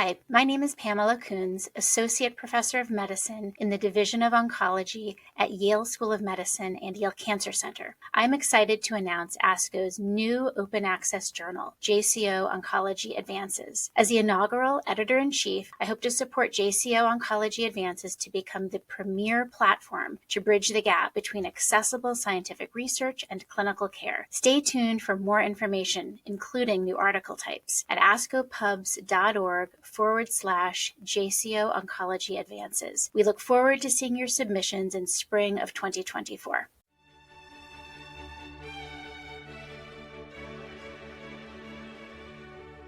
Hi, my name is Pamela Coons, Associate Professor of Medicine in the Division of Oncology at Yale School of Medicine and Yale Cancer Center. I'm excited to announce ASCO's new open access journal, JCO Oncology Advances. As the inaugural editor-in-chief, I hope to support JCO Oncology Advances to become the premier platform to bridge the gap between accessible scientific research and clinical care. Stay tuned for more information, including new article types, at ascopubs.org/JCO Oncology Advances. We look forward to seeing your submissions in spring of 2024.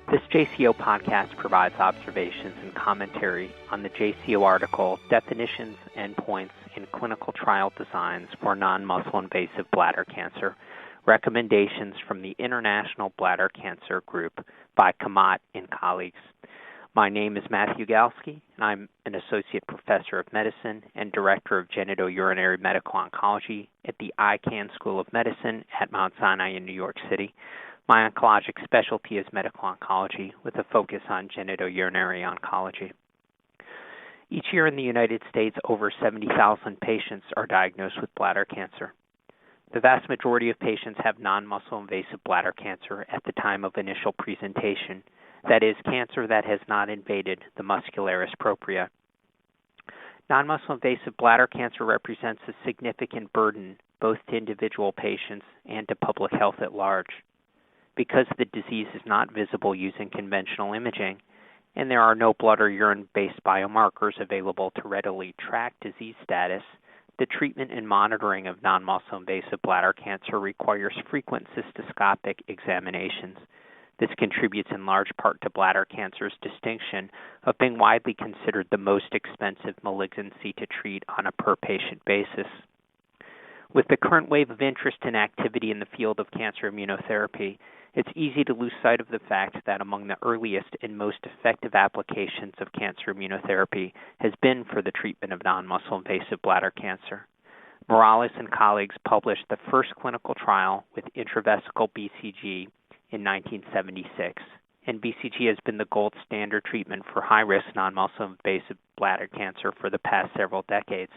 This JCO podcast provides observations and commentary on the JCO article, Definitions, Endpoints, and Clinical Trial Designs for Non-Muscle-Invasive Bladder Cancer, recommendations from the International Bladder Cancer Group by Kamat and colleagues. My name is Matthew Galsky, and I'm an Associate Professor of Medicine and Director of Genitourinary Medical Oncology at the ICANN School of Medicine at Mount Sinai in New York City. My oncologic specialty is medical oncology with a focus on genitourinary oncology. Each year in the United States, over 70,000 patients are diagnosed with bladder cancer. The vast majority of patients have non-muscle invasive bladder cancer at the time of initial presentation, that is, cancer that has not invaded the muscularis propria. Non-muscle invasive bladder cancer represents a significant burden both to individual patients and to public health at large. Because the disease is not visible using conventional imaging, and there are no blood or urine-based biomarkers available to readily track disease status, the treatment and monitoring of non-muscle invasive bladder cancer requires frequent cystoscopic examinations. This contributes in large part to bladder cancer's distinction of being widely considered the most expensive malignancy to treat on a per-patient basis. With the current wave of interest and activity in the field of cancer immunotherapy, it's easy to lose sight of the fact that among the earliest and most effective applications of cancer immunotherapy has been for the treatment of non-muscle invasive bladder cancer. Morales and colleagues published the first clinical trial with intravesical BCG in 1976, and BCG has been the gold standard treatment for high-risk non-muscle invasive bladder cancer for the past several decades.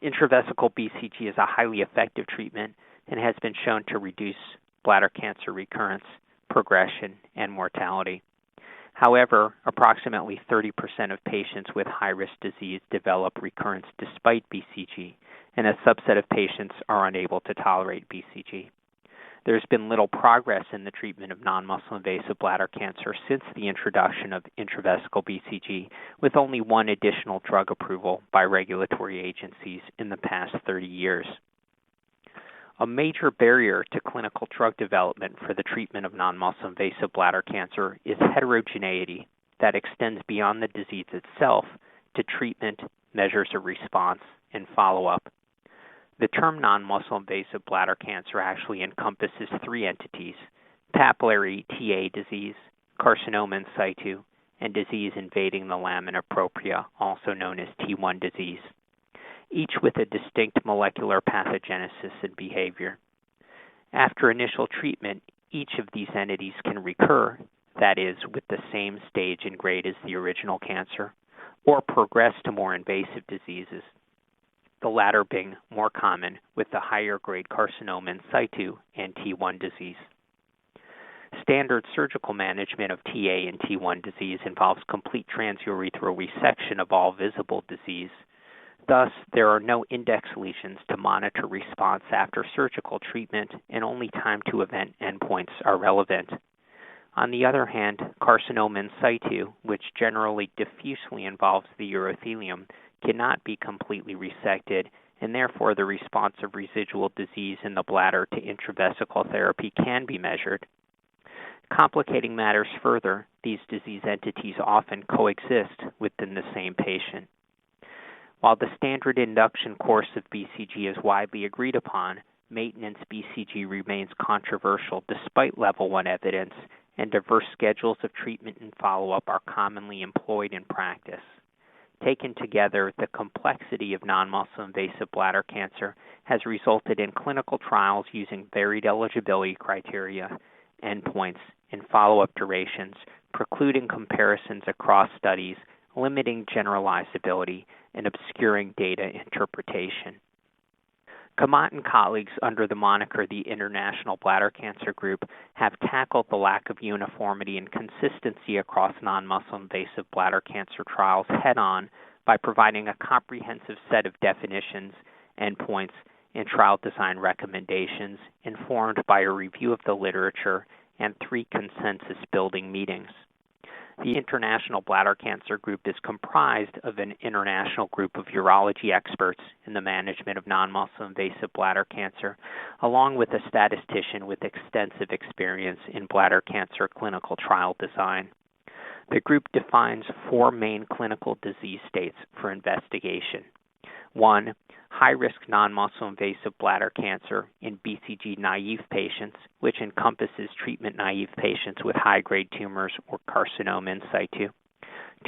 Intravesical BCG is a highly effective treatment and has been shown to reduce bladder cancer recurrence, progression, and mortality. However, approximately 30% of patients with high-risk disease develop recurrence despite BCG, and a subset of patients are unable to tolerate BCG. There's been little progress in the treatment of non-muscle invasive bladder cancer since the introduction of intravesical BCG, with only one additional drug approval by regulatory agencies in the past 30 years. A major barrier to clinical drug development for the treatment of non-muscle invasive bladder cancer is heterogeneity that extends beyond the disease itself to treatment, measures of response, and follow-up. The term non-muscle invasive bladder cancer actually encompasses three entities: papillary TA disease, carcinoma in situ, and disease invading the lamina propria, also known as T1 disease, each with a distinct molecular pathogenesis and behavior. After initial treatment, each of these entities can recur, that is, with the same stage and grade as the original cancer, or progress to more invasive diseases, the latter being more common with the higher grade carcinoma in situ and T1 disease. Standard surgical management of TA and T1 disease involves complete transurethral resection of all visible disease. Thus, there are no index lesions to monitor response after surgical treatment, and only time to event endpoints are relevant. On the other hand, carcinoma in situ, which generally diffusely involves the urothelium, cannot be completely resected, and therefore the response of residual disease in the bladder to intravesical therapy can be measured. Complicating matters further, these disease entities often coexist within the same patient. While the standard induction course of BCG is widely agreed upon, maintenance BCG remains controversial despite level 1 evidence, and diverse schedules of treatment and follow-up are commonly employed in practice. Taken together, the complexity of non-muscle invasive bladder cancer has resulted in clinical trials using varied eligibility criteria, endpoints, and follow-up durations, precluding comparisons across studies, limiting generalizability, and obscuring data interpretation. Kamat and colleagues under the moniker the International Bladder Cancer Group have tackled the lack of uniformity and consistency across non-muscle-invasive bladder cancer trials head-on by providing a comprehensive set of definitions, endpoints, and trial design recommendations informed by a review of the literature and 3 consensus-building meetings. The International Bladder Cancer Group is comprised of an international group of urology experts in the management of non-muscle-invasive bladder cancer, along with a statistician with extensive experience in bladder cancer clinical trial design. The group defines 4 main clinical disease states for investigation. 1. High-risk non-muscle-invasive bladder cancer in BCG-naive patients, which encompasses treatment-naive patients with high-grade tumors or carcinoma in situ.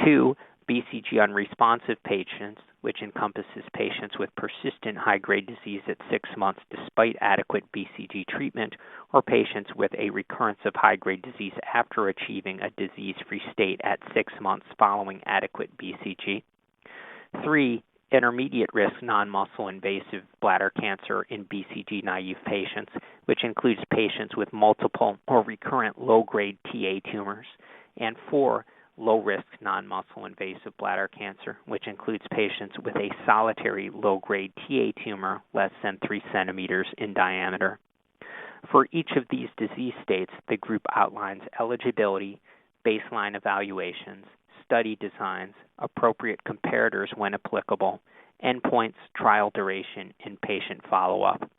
2. BCG-unresponsive patients, which encompasses patients with persistent high-grade disease at 6 months despite adequate BCG treatment, or patients with a recurrence of high-grade disease after achieving a disease-free state at 6 months following adequate BCG. 3. Intermediate-risk non-muscle-invasive bladder cancer in BCG-naive patients, which includes patients with multiple or recurrent low-grade TA tumors. And 4. Low-risk non-muscle-invasive bladder cancer, which includes patients with a solitary low-grade TA tumor less than 3 centimeters in diameter. For each of these disease states, the group outlines eligibility, baseline evaluations, study designs, appropriate comparators when applicable, endpoints, trial duration, and patient follow-up.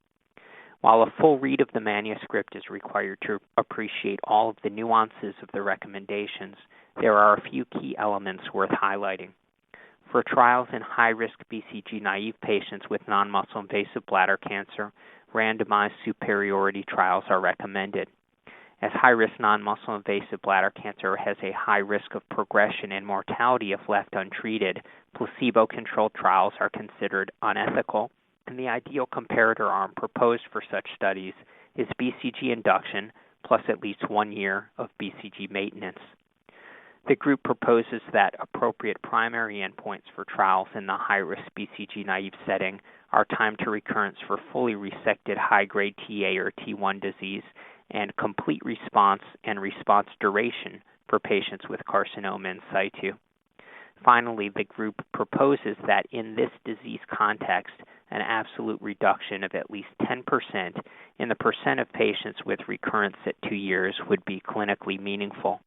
While a full read of the manuscript is required to appreciate all of the nuances of the recommendations, there are a few key elements worth highlighting. For trials in high-risk BCG-naive patients with non-muscle-invasive bladder cancer, randomized superiority trials are recommended. As high-risk non-muscle-invasive bladder cancer has a high risk of progression and mortality if left untreated, placebo-controlled trials are considered unethical, and the ideal comparator arm proposed for such studies is BCG induction plus at least 1 year of BCG maintenance. The group proposes that appropriate primary endpoints for trials in the high-risk BCG-naive setting are time to recurrence for fully resected high-grade TA or T1 disease and complete response and response duration for patients with carcinoma in situ. Finally, the group proposes that in this disease context, an absolute reduction of at least 10% in the percent of patients with recurrence at 2 years would be clinically meaningful.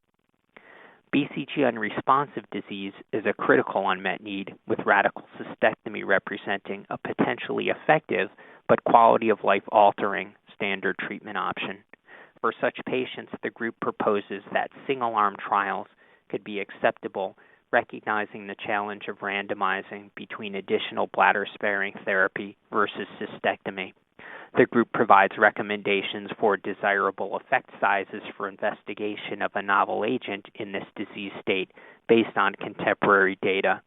BCG-unresponsive disease is a critical unmet need, with radical cystectomy representing a potentially effective but quality-of-life altering standard treatment option. For such patients, the group proposes that single-arm trials could be acceptable, recognizing the challenge of randomizing between additional bladder-sparing therapy versus cystectomy. The group provides recommendations for desirable effect sizes for investigation of a novel agent in this disease state based on contemporary data.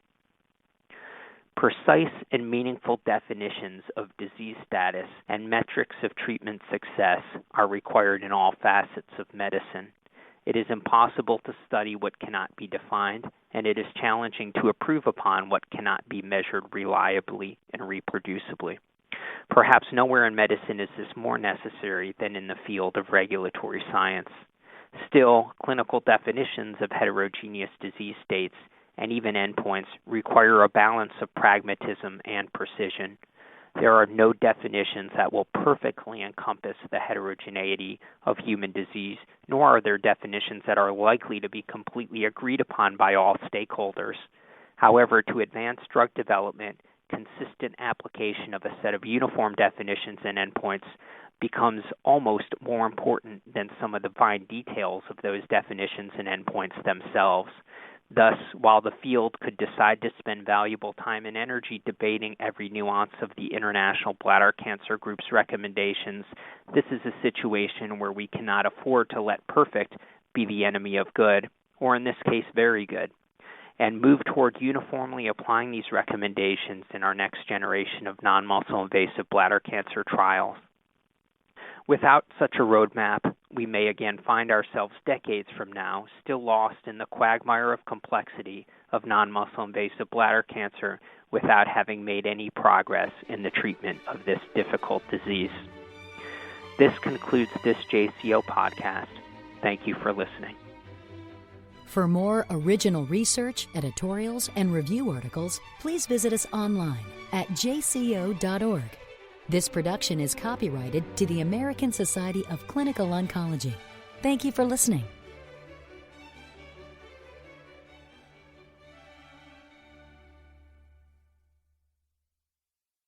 Precise and meaningful definitions of disease status and metrics of treatment success are required in all facets of medicine. It is impossible to study what cannot be defined, and it is challenging to improve upon what cannot be measured reliably and reproducibly. Perhaps nowhere in medicine is this more necessary than in the field of regulatory science. Still, clinical definitions of heterogeneous disease states and even endpoints require a balance of pragmatism and precision. There are no definitions that will perfectly encompass the heterogeneity of human disease, nor are there definitions that are likely to be completely agreed upon by all stakeholders. However, to advance drug development, consistent application of a set of uniform definitions and endpoints becomes almost more important than some of the fine details of those definitions and endpoints themselves. Thus, while the field could decide to spend valuable time and energy debating every nuance of the International Bladder Cancer Group's recommendations, this is a situation where we cannot afford to let perfect be the enemy of good, or in this case, very good, and move toward uniformly applying these recommendations in our next generation of non-muscle invasive bladder cancer trials. Without such a roadmap, we may again find ourselves decades from now still lost in the quagmire of complexity of non-muscle invasive bladder cancer without having made any progress in the treatment of this difficult disease. This concludes this JCO podcast. Thank you for listening. For more original research, editorials, and review articles, please visit us online at jco.org. This production is copyrighted to the American Society of Clinical Oncology. Thank you for listening.